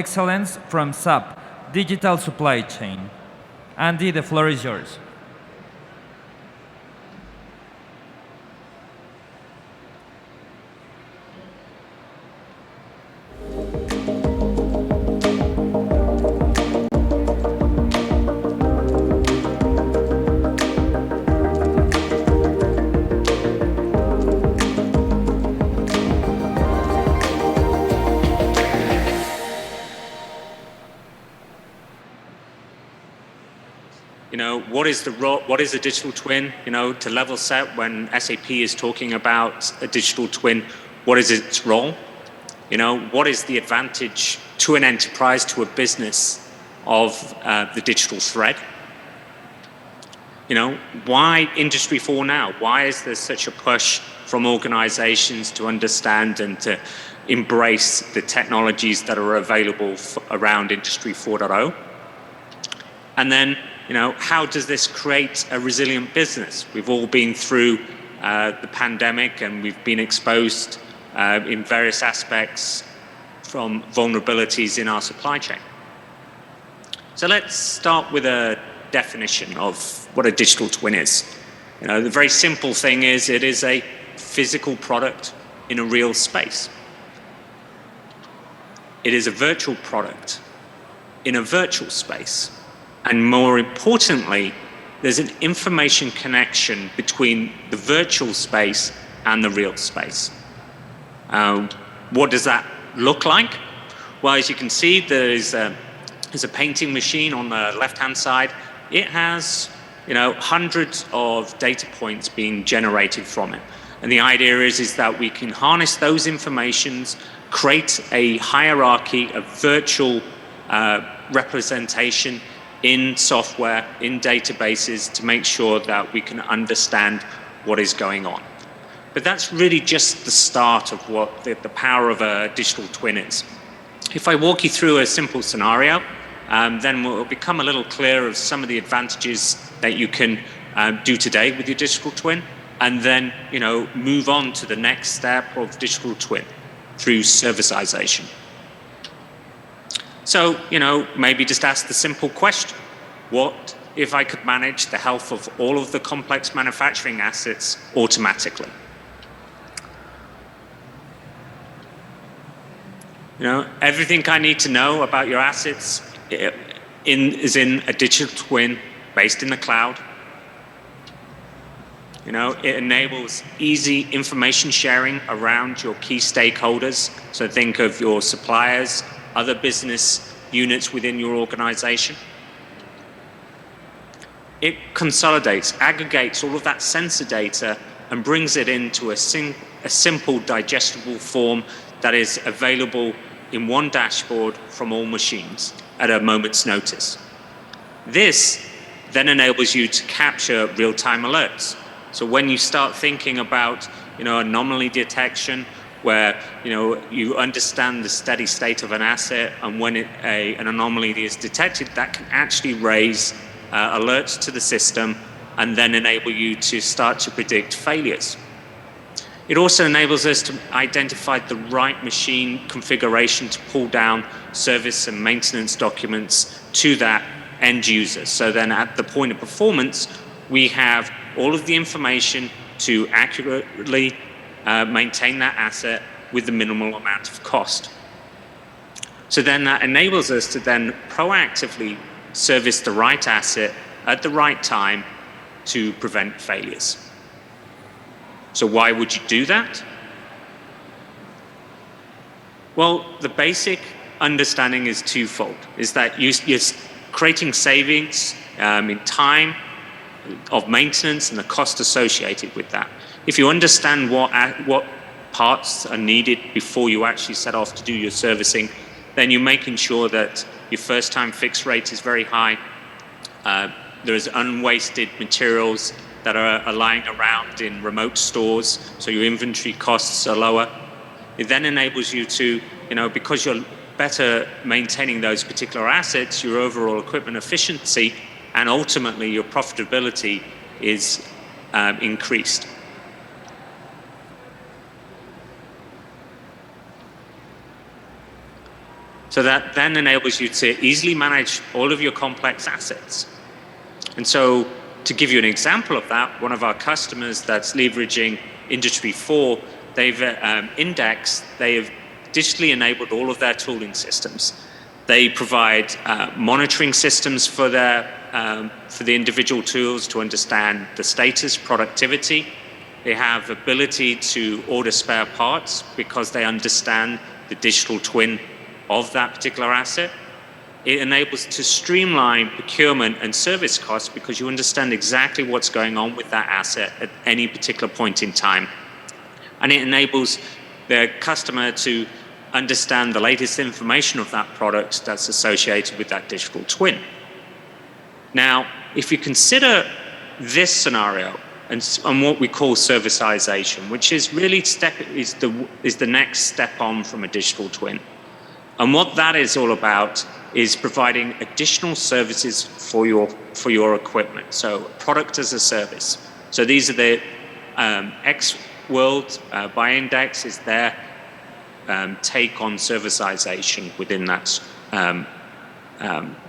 Excellence from SAP, Digital Supply Chain. Andy, the floor is yours. What is a digital twin? To level set, when SAP is talking about a digital twin, what is its role? What is the advantage to an enterprise, to a business, of the digital thread? Why Industry 4 now? Why is there such a push from organizations to understand and to embrace the technologies that are available around Industry 4.0? And then, how does this create a resilient business? We've all been through the pandemic, and we've been exposed in various aspects from vulnerabilities in our supply chain. So let's start with a definition of what a digital twin is. The very simple thing is it is a physical product in a real space. It is a virtual product in a virtual space. And more importantly, there's an information connection between the virtual space and the real space. What does that look like? Well, as you can see, there's a painting machine on the left-hand side. It has, hundreds of data points being generated from it. And the idea is that we can harness those informations, create a hierarchy of virtual representation in software, in databases, to make sure that we can understand what is going on. But that's really just the start of what the power of a digital twin is. If I walk you through a simple scenario, then we'll become a little clear of some of the advantages that you can do today with your digital twin, and then move on to the next step of digital twin through servicization. So, maybe just ask the simple question: what if I could manage the health of all of the complex manufacturing assets automatically? Everything I need to know about your assets is in a digital twin based in the cloud. It enables easy information sharing around your key stakeholders. So think of your suppliers, other business units within your organization. It consolidates, aggregates all of that sensor data and brings it into a simple, digestible form that is available in one dashboard from all machines at a moment's notice. This then enables you to capture real-time alerts. So when you start thinking about, anomaly detection, where you understand the steady state of an asset, and when an anomaly is detected, that can actually raise alerts to the system and then enable you to start to predict failures. It also enables us to identify the right machine configuration to pull down service and maintenance documents to that end user. So then at the point of performance, we have all of the information to accurately maintain that asset with the minimal amount of cost. So then that enables us to then proactively service the right asset at the right time to prevent failures. So why would you do that? Well, the basic understanding is twofold, is that you're creating savings in time of maintenance and the cost associated with that. If you understand what parts are needed before you actually set off to do your servicing, then you're making sure that your first-time fix rate is very high. There's unwasted materials that are lying around in remote stores, so your inventory costs are lower. It then enables you to, because you're better maintaining those particular assets, your overall equipment efficiency and ultimately your profitability is increased. So that then enables you to easily manage all of your complex assets. And so to give you an example of that, one of our customers that's leveraging Industry 4, they've indexed, they have digitally enabled all of their tooling systems. They provide monitoring systems for the individual tools to understand the status, productivity. They have ability to order spare parts because they understand the digital twin of that particular asset. It enables to streamline procurement and service costs because you understand exactly what's going on with that asset at any particular point in time. And it enables the customer to understand the latest information of that product that's associated with that digital twin. Now, if you consider this scenario and what we call servicization, which is really is the next step on from a digital twin. And what that is all about is providing additional services for your equipment. So product as a service. So these are the X-World by Index is their take on servicization within that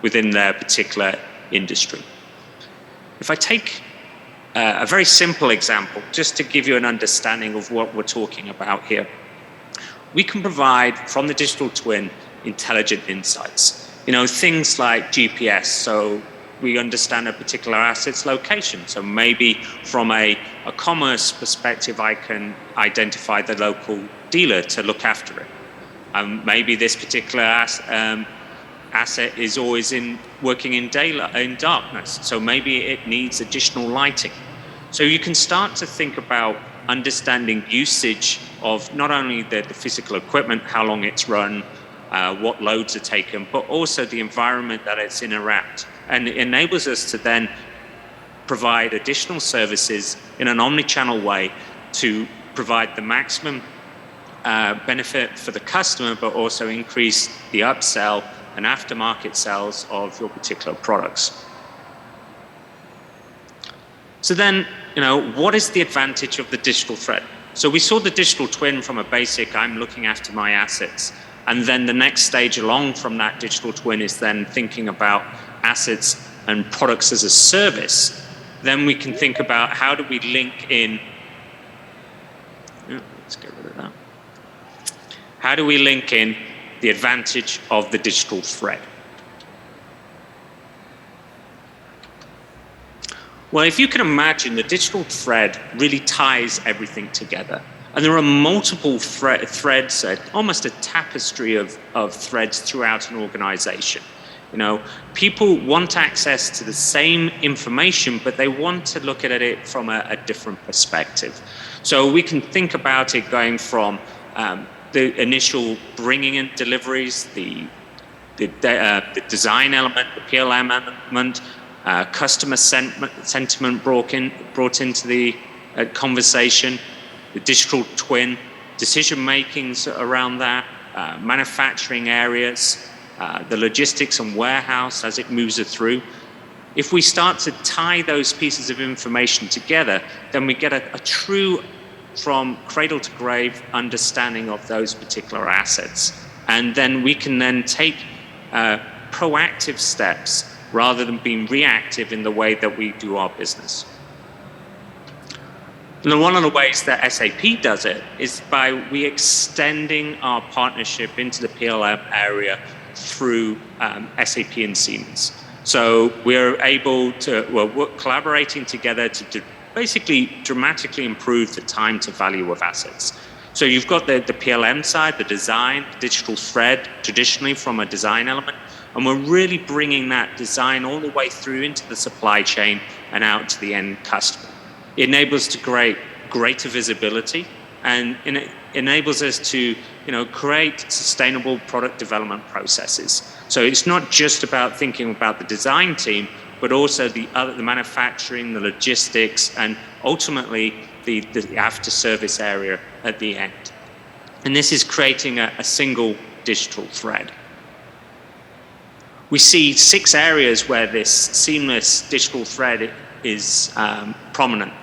within their particular industry. If I take a very simple example, just to give you an understanding of what we're talking about here, we can provide from the digital twin intelligent insights. You know, things like GPS, so we understand a particular asset's location. So maybe from a commerce perspective, I can identify the local dealer to look after it. Maybe this particular asset is always working in darkness, so maybe it needs additional lighting. So you can start to think about understanding usage of not only the physical equipment, how long it's run, what loads are taken, but also the environment that it's in around. And it enables us to then provide additional services in an omni-channel way to provide the maximum benefit for the customer, but also increase the upsell and aftermarket sales of your particular products. So then, you know, what is the advantage of the digital thread? So we saw the digital twin from a basic, I'm looking after my assets. And then the next stage along from that digital twin is then thinking about assets and products as a service. Then we can think about how do we link in, let's get rid of that. How do we link in the advantage of the digital thread? Well, if you can imagine, the digital thread really ties everything together. And there are multiple threads, almost a tapestry of threads throughout an organization. You know, people want access to the same information, but they want to look at it from a different perspective. So we can think about it going from the initial bringing in deliveries, the design element, the PLM element, customer sentiment brought into the conversation, the digital twin, decision makings around that, manufacturing areas, the logistics and warehouse as it moves it through. If we start to tie those pieces of information together, then we get a true, from cradle to grave, understanding of those particular assets. And then we can then take proactive steps rather than being reactive in the way that we do our business. And one of the ways that SAP does it is by we extending our partnership into the PLM area through SAP and Siemens. So we're able to, we're collaborating together to basically dramatically improve the time to value of assets. So you've got the PLM side, the design, digital thread, traditionally from a design element, and we're really bringing that design all the way through into the supply chain and out to the end customer. It enables to create greater visibility, and it enables us to, create sustainable product development processes. So it's not just about thinking about the design team, but also the manufacturing, the logistics, and ultimately the after-service area at the end. And this is creating a single digital thread. We see 6 areas where this seamless digital thread is prominent.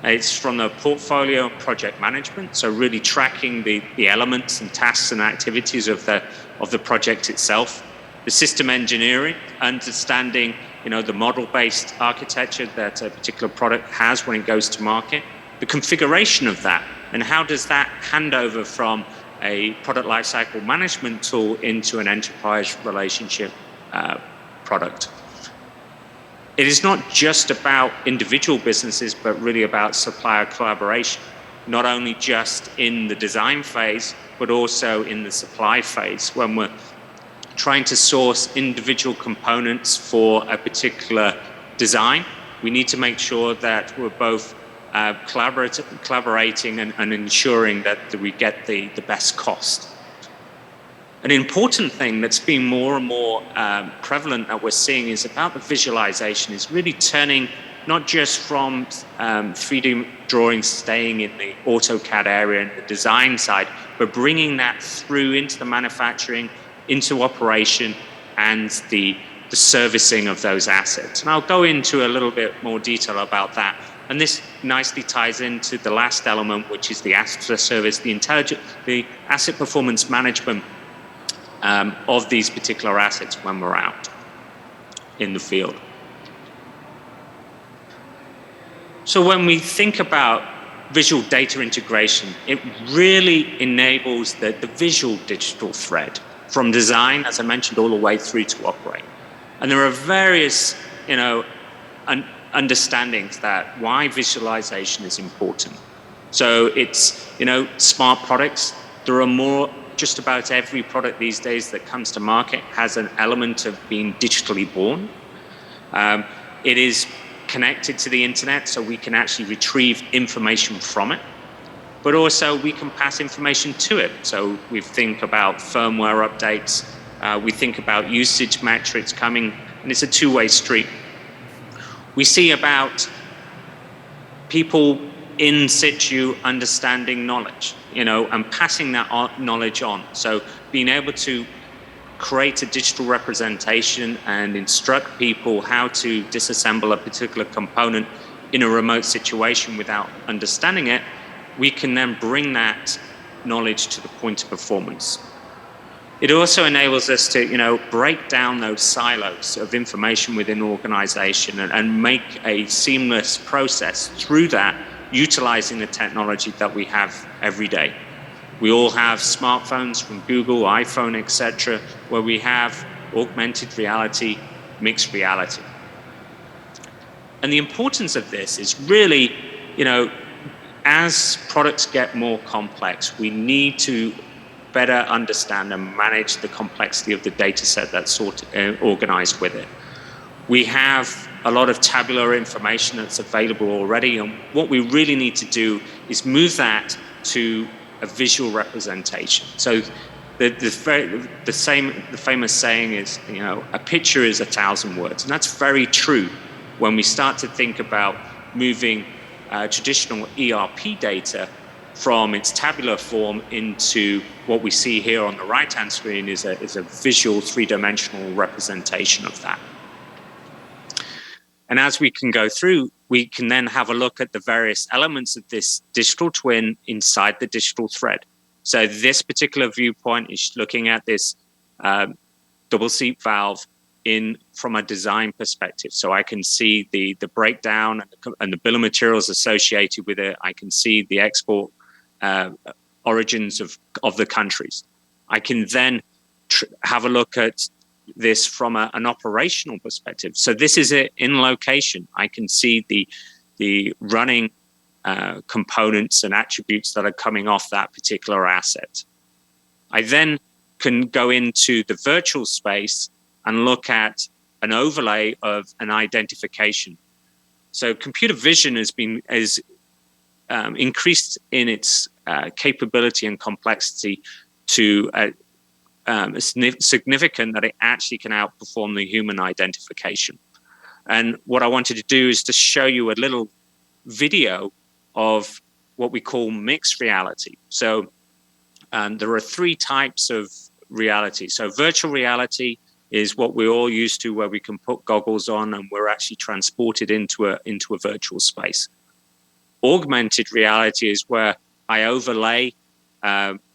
It's from the portfolio and project management, so really tracking the elements and tasks and activities of the of the project itself, the system engineering, understanding the model-based architecture that a particular product has when it goes to market, the configuration of that, and how does that hand over from a product lifecycle management tool into an enterprise relationship product. It is not just about individual businesses, but really about supplier collaboration, not only just in the design phase, but also in the supply phase when we're trying to source individual components for a particular design. We need to make sure that we're both collaborating and ensuring that we get the best cost. An important thing that's been more and more prevalent that we're seeing is about the visualization, is really turning not just from 3D drawings staying in the AutoCAD area and the design side, but bringing that through into the manufacturing, into operation, and the servicing of those assets. And I'll go into a little bit more detail about that. And this nicely ties into the last element, which is the after service, the asset performance management of these particular assets when we're out in the field. So when we think about visual data integration, it really enables the visual digital thread from design, as I mentioned, all the way through to operate. And there are various, understandings that why visualization is important. So it's, smart products. There are more, just about every product these days that comes to market has an element of being digitally born. It is connected to the internet, so we can actually retrieve information from it, but also we can pass information to it. So we think about firmware updates, we think about usage metrics coming, and it's a two-way street. We see about people in situ understanding knowledge, and passing that knowledge on. So being able to create a digital representation and instruct people how to disassemble a particular component in a remote situation without understanding it, we can then bring that knowledge to the point of performance. It also enables us to, break down those silos of information within an organization and make a seamless process through that, utilizing the technology that we have every day. We all have smartphones from Google, iPhone, etc., where we have augmented reality, mixed reality. And the importance of this is really, as products get more complex, we need to better understand and manage the complexity of the data set that's organized with it. We have a lot of tabular information that's available already, and what we really need to do is move that to a visual representation. So the famous saying is, a picture is 1,000 words, and that's very true when we start to think about moving traditional ERP data from its tabular form into what we see here on the right-hand screen is a visual three-dimensional representation of that. And as we can go through, we can then have a look at the various elements of this digital twin inside the digital thread. So this particular viewpoint is looking at this double seat valve from a design perspective. So I can see the breakdown and the bill of materials associated with it. I can see the export origins of the countries. I can then have a look at this from an operational perspective. So this is it in location. I can see the running components and attributes that are coming off that particular asset. I then can go into the virtual space and look at an overlay of an identification. So computer vision has increased in its capability and complexity to significant that it actually can outperform the human identification. And what I wanted to do is to show you a little video of what we call mixed reality. So there are three types of reality. So virtual reality is what we're all used to, where we can put goggles on and we're actually transported into a virtual space. Augmented reality is where I overlay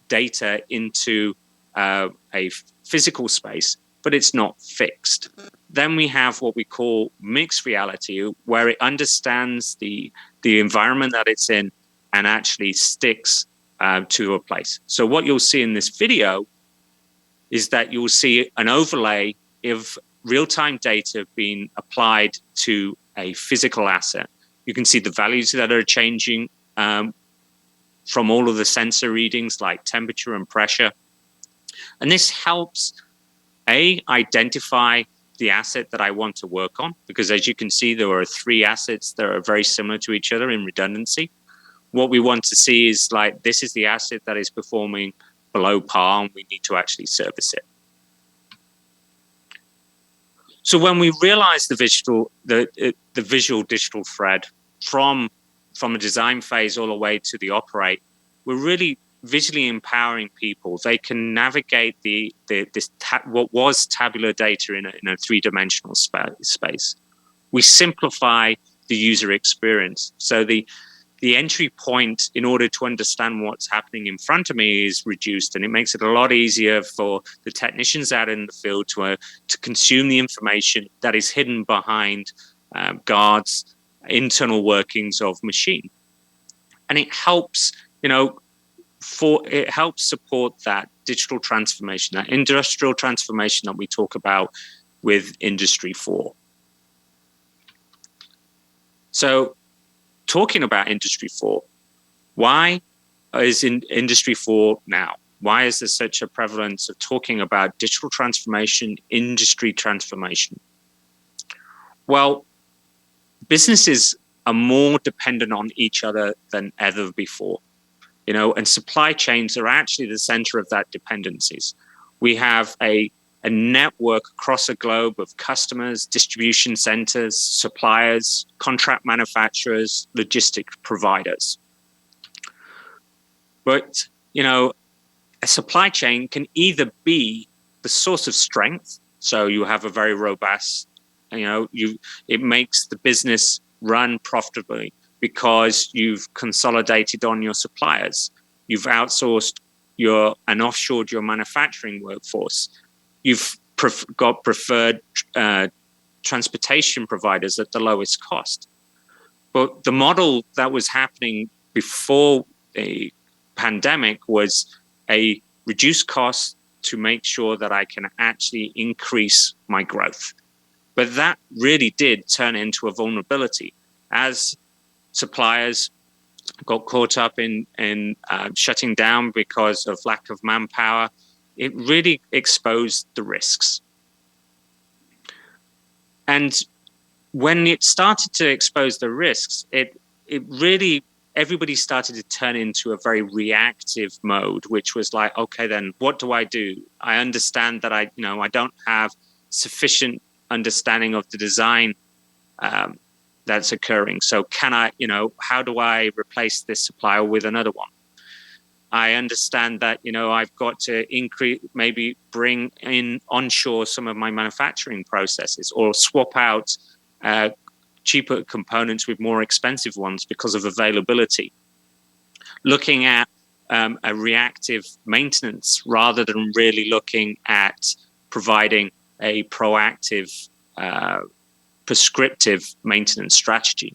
data into a physical space, but it's not fixed. Then we have what we call mixed reality, where it understands the environment that it's in and actually sticks to a place. So what you'll see in this video is that you'll see an overlay of real-time data being applied to a physical asset. You can see the values that are changing from all of the sensor readings like temperature and pressure. And this helps, identify the asset that I want to work on, because as you can see, there are 3 assets that are very similar to each other in redundancy. What we want to see is like, this is the asset that is performing below par, and we need to actually service it. So when we realize the visual digital thread from a design phase all the way to the operate, we're really visually empowering people. They can navigate what was tabular data in a 3-dimensional space. We simplify the user experience. So the entry point in order to understand what's happening in front of me is reduced, and it makes it a lot easier for the technicians out in the field to consume the information that is hidden behind guards, internal workings of machine. And it helps, it helps support that digital transformation, that industrial transformation that we talk about with Industry 4. So talking about Industry 4, why is in Industry 4 now? Why is there such a prevalence of talking about digital transformation, industry transformation? Well, businesses are more dependent on each other than ever before, and supply chains are actually the center of that dependencies. We have a network across the globe of customers, distribution centers, suppliers, contract manufacturers, logistic providers. But, a supply chain can either be the source of strength, so you have a very robust, it makes the business run profitably because you've consolidated on your suppliers, you've outsourced and offshored your manufacturing workforce, you've got preferred transportation providers at the lowest cost. But the model that was happening before the pandemic was a reduced cost to make sure that I can actually increase my growth. But that really did turn into a vulnerability as suppliers got caught up in shutting down because of lack of manpower. It really exposed the risks. And when it started to expose the risks, it really, everybody started to turn into a very reactive mode, which was like, okay, then what do I do? I understand that I don't have sufficient understanding of the design that's occurring. So can I, how do I replace this supplier with another one? I understand that, I've got to maybe bring in onshore some of my manufacturing processes or swap out cheaper components with more expensive ones because of availability. Looking at a reactive maintenance rather than really looking at providing a proactive, prescriptive maintenance strategy.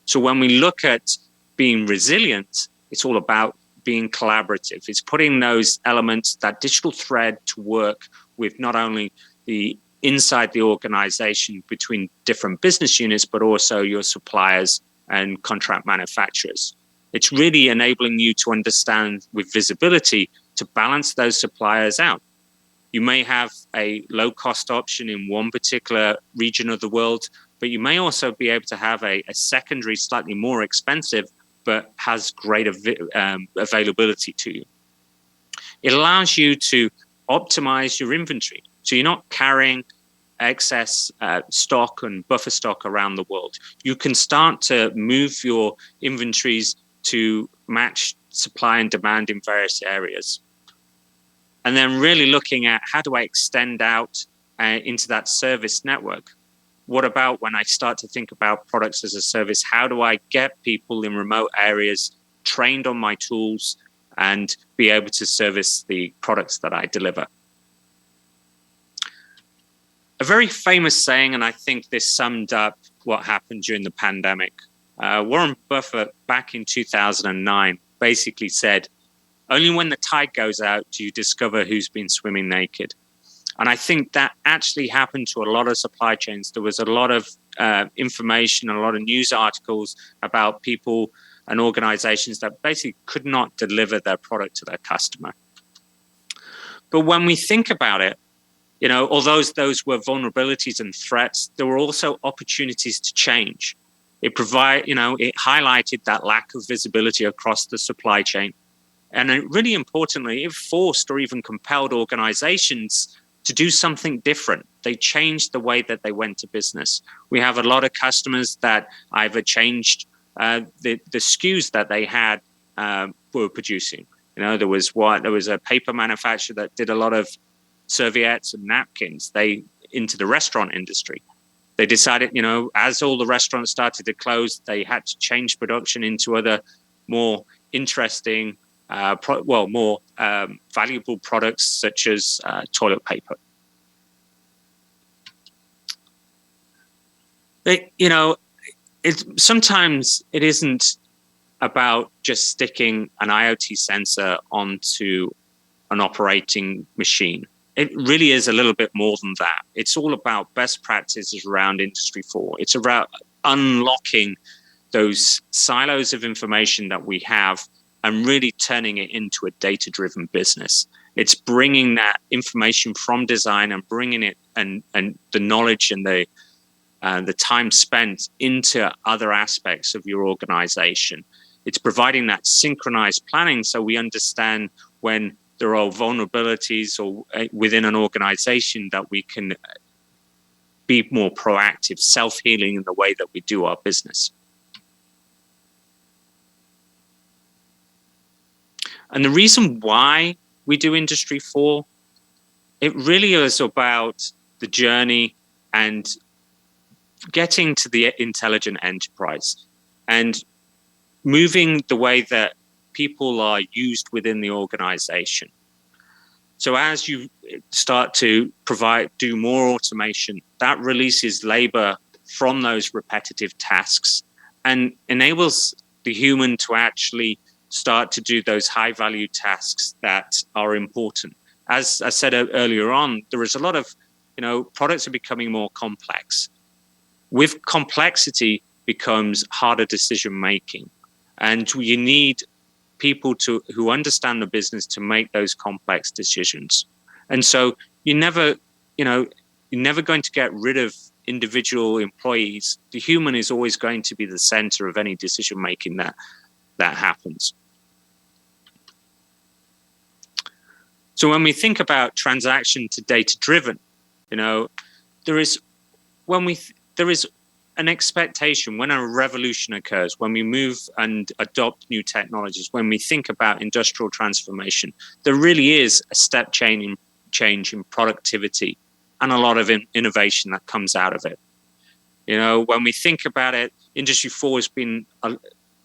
So when we look at being resilient, it's all about being collaborative. It's putting those elements, that digital thread, to work with not only the inside the organization between different business units, but also your suppliers and contract manufacturers. It's really enabling you to understand with visibility to balance those suppliers out. You may have a low-cost option in one particular region of the world, but you may also be able to have a secondary, slightly more expensive, but has greater availability to you. It allows you to optimize your inventory. So you're not carrying excess stock and buffer stock around the world. You can start to move your inventories to match supply and demand in various areas. And then really looking at how do I extend out into that service network? What about when I start to think about products as a service? How do I get people in remote areas trained on my tools and be able to service the products that I deliver? a very famous saying, and I think this summed up what happened during the pandemic. Warren Buffett, back in 2009, basically said, only when the tide goes out do you discover who's been swimming naked. And I think that actually happened to a lot of supply chains. There was a lot of information, a lot of news articles about people and organizations that basically could not deliver their product to their customer. But when we think about it, although those were vulnerabilities and threats, there were also opportunities to change. It highlighted that lack of visibility across the supply chain. And it really importantly, it forced or even compelled organizations to do something different. They changed the way that they went to business. We have a lot of customers that either changed the SKUs that they had were producing. There was a paper manufacturer that did a lot of serviettes and napkins. Into the restaurant industry. They decided, as all the restaurants started to close, they had to change production into other more interesting, more valuable products such as toilet paper. Sometimes it isn't about just sticking an IoT sensor onto an operating machine. It really is a little bit more than that. It's all about best practices around Industry 4. It's about unlocking those silos of information that we have and really turning it into a data-driven business. It's bringing that information from design and bringing it and the knowledge and the time spent into other aspects of your organization. It's providing that synchronized planning so we understand when there are vulnerabilities or within an organization that we can be more proactive, self-healing in the way that we do our business. And the reason why we do Industry 4, it really is about the journey and getting to the intelligent enterprise and moving the way that people are used within the organization. So as you start to do more automation, that releases labor from those repetitive tasks and enables the human to actually start to do those high value tasks that are important. As I said earlier on, there is a lot of, products are becoming more complex. With complexity becomes harder decision making. And you need people who understand the business to make those complex decisions. And so you're never going to get rid of individual employees. The human is always going to be the center of any decision making that happens. So when we think about transaction to data driven, there is an expectation when a revolution occurs, when we move and adopt new technologies, when we think about industrial transformation, there really is a step change in productivity and a lot of innovation that comes out of it. When we think about it, Industry 4 has been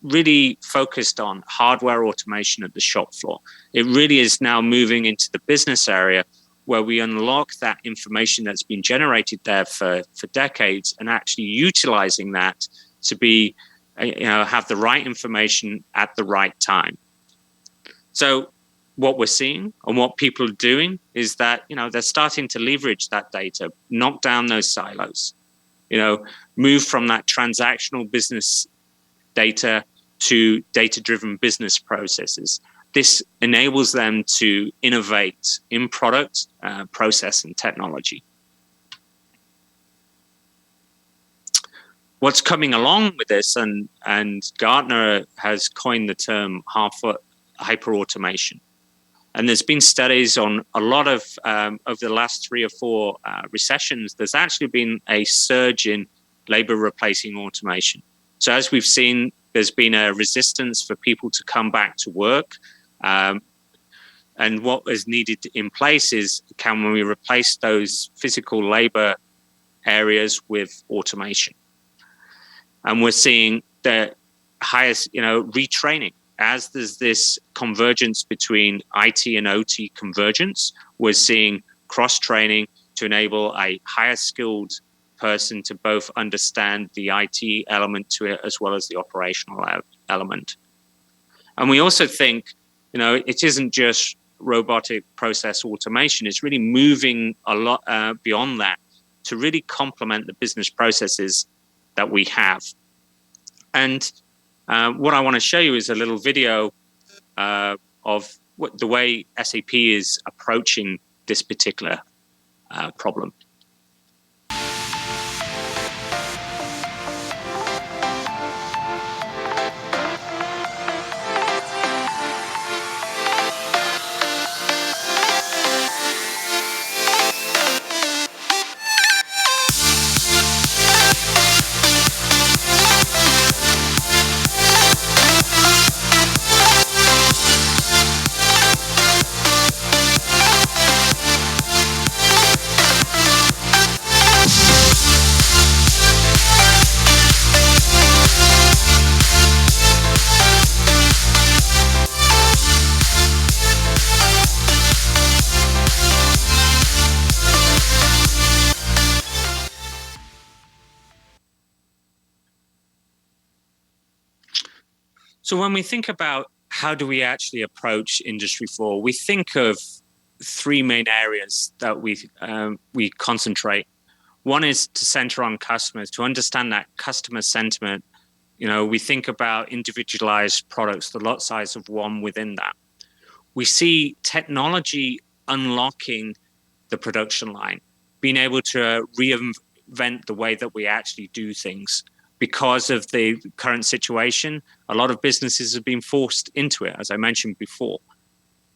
really focused on hardware automation at the shop floor. It really is now moving into the business area where we unlock that information that's been generated there for decades and actually utilizing that to be, have the right information at the right time. So what we're seeing and what people are doing is that, they're starting to leverage that data, knock down those silos, move from that transactional business data to data-driven business processes. This enables them to innovate in product, process, and technology. What's coming along with this, and Gartner has coined the term hyper-automation. And there's been studies on a lot of, over the last 3 or 4 recessions, there's actually been a surge in labor replacing automation. So as we've seen, there's been a resistance for people to come back to work. And what is needed in place is, can we replace those physical labor areas with automation? And we're seeing the highest, retraining. As there's this convergence between IT and OT convergence, we're seeing cross-training to enable a higher skilled person to both understand the IT element to it as well as the operational element. And we also think, it isn't just robotic process automation. It's really moving a lot beyond that to really complement the business processes that we have. And what I want to show you is a little video of the way SAP is approaching this particular problem. So when we think about how do we actually approach Industry 4, we think of three main areas that we concentrate. One is to center on customers, to understand that customer sentiment. We think about individualized products, the lot size of one within that. We see technology unlocking the production line, being able to reinvent the way that we actually do things. Because of the current situation, a lot of businesses have been forced into it, as I mentioned before.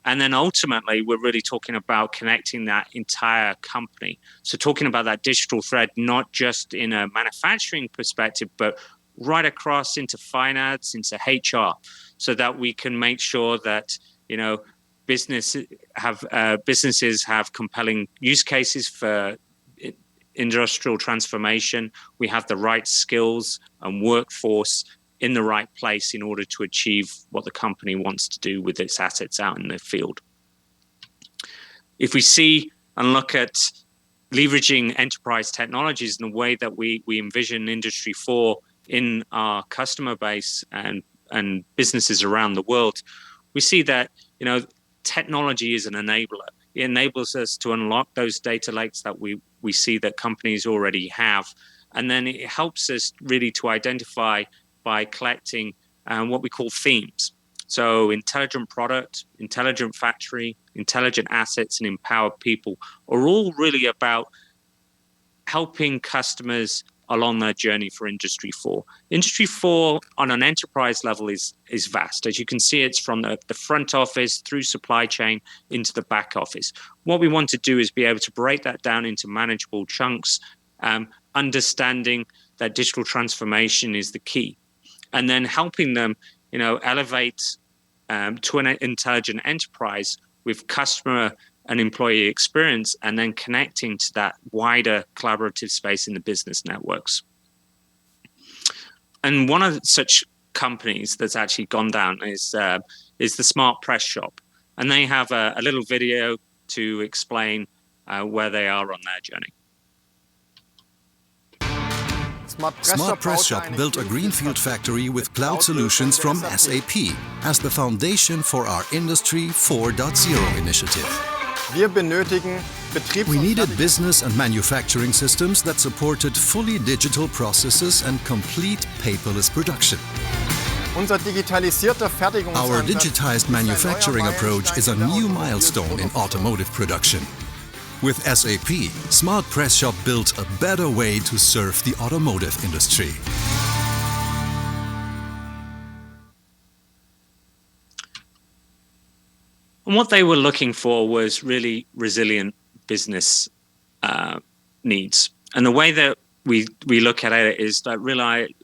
And then ultimately, we're really talking about connecting that entire company. So talking about that digital thread, not just in a manufacturing perspective, but right across into finance, into HR, so that we can make sure that, businesses have compelling use cases for industrial transformation. We have the right skills and workforce in the right place in order to achieve what the company wants to do with its assets out in the field. If we see and look at leveraging enterprise technologies in the way that we envision Industry 4 in our customer base and businesses around the world, we see that technology is an enabler. It enables us to unlock those data lakes that we see that companies already have. And then it helps us really to identify by collecting what we call themes. So intelligent product, intelligent factory, intelligent assets, and empowered people are all really about helping customers along their journey for Industry 4. Industry 4 on an enterprise level is vast. As you can see, it's from the front office through supply chain into the back office. What we want to do is be able to break that down into manageable chunks, understanding that digital transformation is the key, and then helping them, elevate to an intelligent enterprise with customer and employee experience, and then connecting to that wider collaborative space in the business networks. And one of such companies that's actually gone down is the Smart Press Shop, and they have a little video to explain where they are on their journey. Smart Press Shop built a greenfield factory with cloud solutions from SAP as the foundation for our Industry 4.0 initiative. We needed business and manufacturing systems that supported fully digital processes and complete paperless production. Our digitized manufacturing approach is a new milestone in automotive production. With SAP, Smart Press Shop built a better way to serve the automotive industry. And what they were looking for was really resilient business needs. And the way that we look at it is that really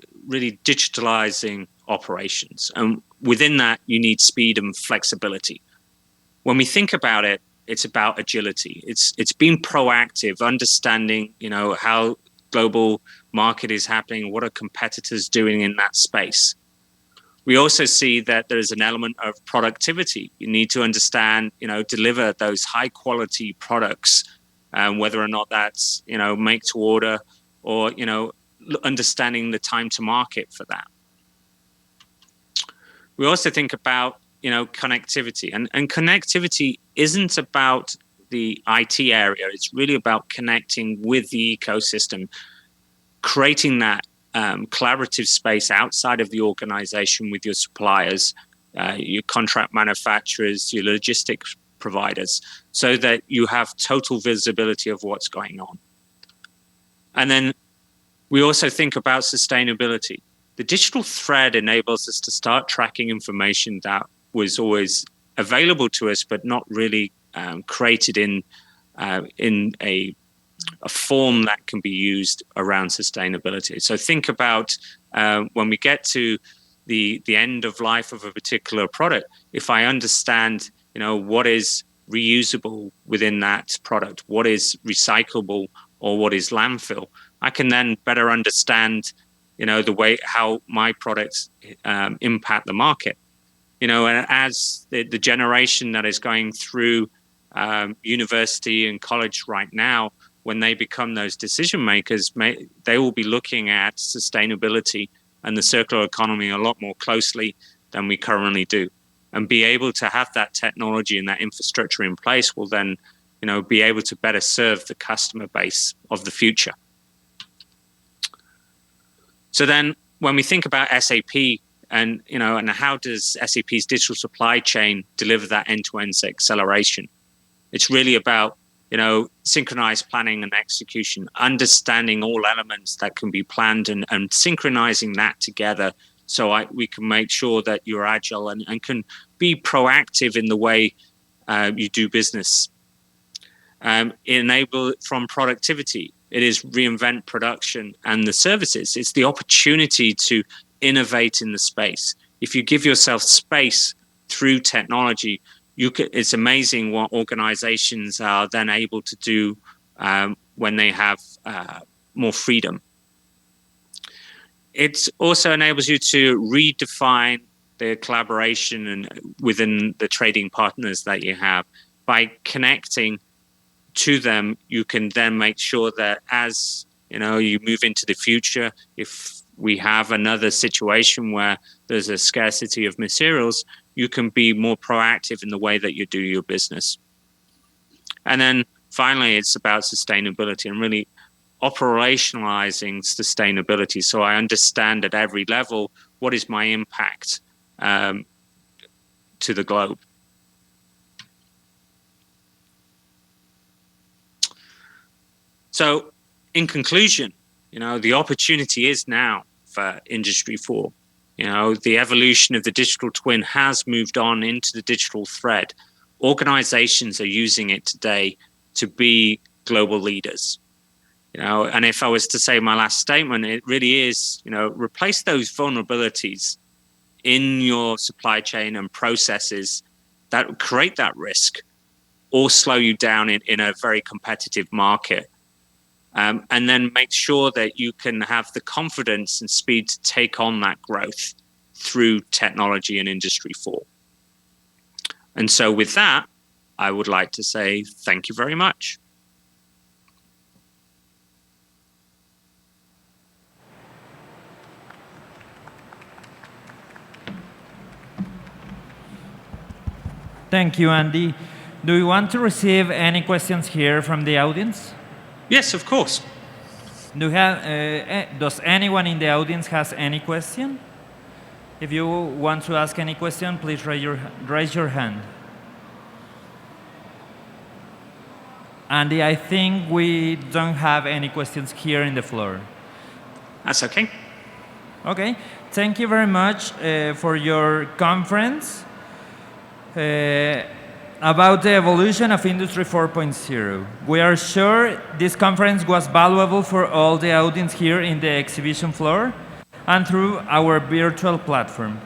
digitalizing operations. And within that, you need speed and flexibility. When we think about it, it's about agility. It's being proactive, understanding, how global market is happening, what are competitors doing in that space. We also see that there is an element of productivity. You need to understand, deliver those high quality products whether or not that's, make to order or, understanding the time to market for that. We also think about, connectivity, and connectivity isn't about the IT area. It's really about connecting with the ecosystem, creating that collaborative space outside of the organization with your suppliers, your contract manufacturers, your logistics providers, so that you have total visibility of what's going on. And then we also think about sustainability. The digital thread enables us to start tracking information that was always available to us, but not really created in a form that can be used around sustainability. So think about when we get to the end of life of a particular product, if I understand, what is reusable within that product, what is recyclable, or what is landfill, I can then better understand, the way how my products impact the market. And as the generation that is going through university and college right now, when they become those decision makers, they will be looking at sustainability and the circular economy a lot more closely than we currently do. And be able to have that technology and that infrastructure in place will then, be able to better serve the customer base of the future. So then when we think about SAP and, and how does SAP's digital supply chain deliver that end-to-end acceleration? It's really about, synchronized planning and execution, understanding all elements that can be planned and synchronizing that together so we can make sure that you're agile and can be proactive in the way you do business. Enable from productivity. It is reinvent production and the services. It's the opportunity to innovate in the space. If you give yourself space through technology, it's amazing what organizations are then able to do when they have more freedom. It also enables you to redefine the collaboration and within the trading partners that you have. By connecting to them, you can then make sure that as you move into the future, if we have another situation where there's a scarcity of materials, you can be more proactive in the way that you do your business. And then finally, it's about sustainability and really operationalizing sustainability. So I understand at every level, what is my impact to the globe? So in conclusion, the opportunity is now for Industry 4. The evolution of the digital twin has moved on into the digital thread. Organizations are using it today to be global leaders. And if I was to say my last statement, it really is, replace those vulnerabilities in your supply chain and processes that create that risk or slow you down in a very competitive market. And then make sure that you can have the confidence and speed to take on that growth through technology and Industry 4. And so with that, I would like to say thank you very much. Thank you, Andy. Do you want to receive any questions here from the audience? Yes, of course. Does anyone in the audience has any question? If you want to ask any question, please raise your hand. Andy, I think we don't have any questions here in the floor. That's okay. Okay. Thank you very much for your conference about the evolution of Industry 4.0. We are sure this conference was valuable for all the audience here in the exhibition floor and through our virtual platform.